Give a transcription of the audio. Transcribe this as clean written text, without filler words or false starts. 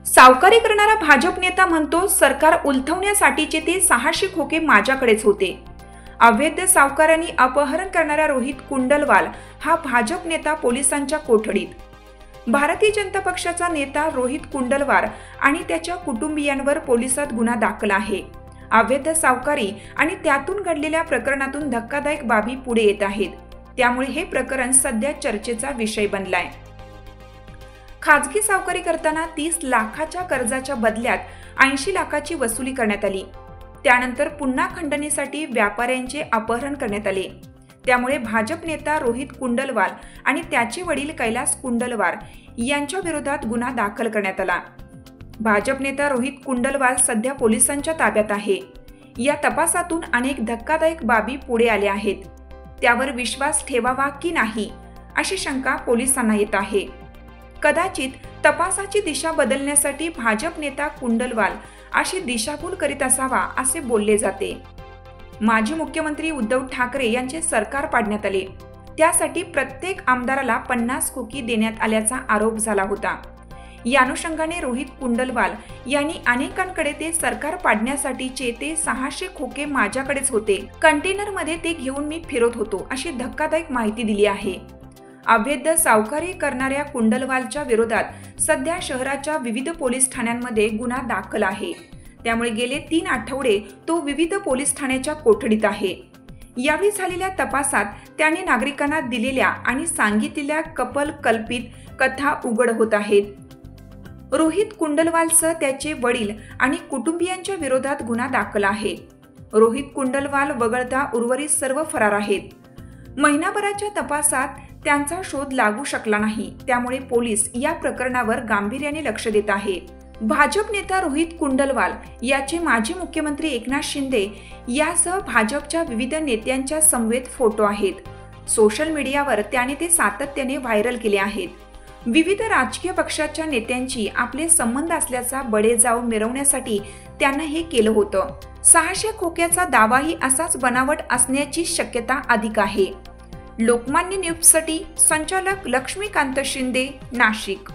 सावकारी करणारा भाजप नेता म्हणतो सरकार उलथवण्यासाठीचे ते 600 खोके माझ्याकडेच होते। अवैध सावकारांनी अपहरण करणारा रोहित कुंडलवाल हा भाजप नेता पोलिसांच्या कोठडीत। भारतीय जनता पक्षाचा नेता रोहित कुंडलवाल आणि त्याच्या कुटुंबियांवर पोलिसात गुन्हा दाखल आहे। अवैध सावकारी आणि त्यातून घडलेल्या प्रकरणातून धक्कादायक बाबी पुढे येत आहेत, त्यामुळे हे प्रकरण सध्या चर्चेचा विषय बनलाय। खाजगी सावकारी करताना 30 लाखाच्या कर्जाच्या बदल्यात 80 लाखाची वसुली करण्यात आली। त्यानंतर पुन्हा खंडणीसाठी व्यापाऱ्यांचे अपहरण करण्यात आले। त्यामुळे भाजप नेता रोहित कुंडलवाल आणि त्याचे वडील कैलास कुंडलवाल यांच्या विरोधात गुन्हा दाखल करण्यात आला। भाजप नेता रोहित कुंडलवाल सध्या पोलिसांच्या ताब्यात आहे। या तपासातून अनेक धक्कादायक बाबी पुढे आल्या आहेत। त्यावर विश्वास ठेवावा की नाही अशी शंका पोलिसांना येत आहे। कदाचित तपासाची दिशा बदलण्यासाठी भाजप नेता कुंडलवाल अशी दिशाभूल करीत असावा असे बोलले जाते। माजी मुख्यमंत्री उद्धव ठाकरे यांचे सरकार पाडण्यात आले, त्यासाठी प्रत्येक आमदाराला 50 खोकी देण्यात आल्याचा आरोप झाला होता। या अनुषंगाने रोहित कुंडलवाल यांनी अनेकांकडे ते सरकार पाडण्यासाठीचे ते 600 खोके माझ्याकडेच होते, कंटेनरमध्ये ते घेऊन मी फिरत होतो अशी धक्कादायक माहिती दिली आहे। अवैध सावकारी करणाऱ्या कुंडलवालच्या विरोधात सध्या शहराच्या विविध पोलीस ठाण्यांमध्ये गुन्हा दाखल आहे। त्यामुळे गेले 3 आठवडे तो विविध पोलीस ठाण्याच्या कोठडीत आहे। यावेळी झालेल्या तपासात त्याने नागरिकांना दिलेल्या आणि सांगितलेल्या कल्पित कथा उघड होत आहेत। रोहित कुंडलवालसह त्याचे वडील आणि कुटुंबियांच्या विरोधात गुन्हा दाखल आहे। रोहित कुंडलवाल वगळता उर्वरित सर्व फरार आहेत। महिनाभराच्या तपासात त्यांचा शोध लागू शकला नाही, त्यामुळे पोलीस या प्रकरणावर गांभीर्याने लक्ष देत आहे। भाजप नेता रोहित कुंडलवाल याचे माजी मुख्यमंत्री एकनाथ शिंदे यासह भाजपच्या विविध नेत्यांच्या समवेत फोटो आहेत। सोशल मीडियावर त्याने ते सातत्याने व्हायरल केले आहेत। विविध राजकीय पक्षाच्या नेत्यांची आपले संबंध असल्याचा बडेजाव मिरवण्यासाठी त्यानं हे केलं होतं। 600 खोक्याचा दावाही असाच बनावट असण्याची शक्यता अधिक आहे। लोकमान्य न्यूजसाठी संचालक लक्ष्मीकांत शिंदे, नाशिक।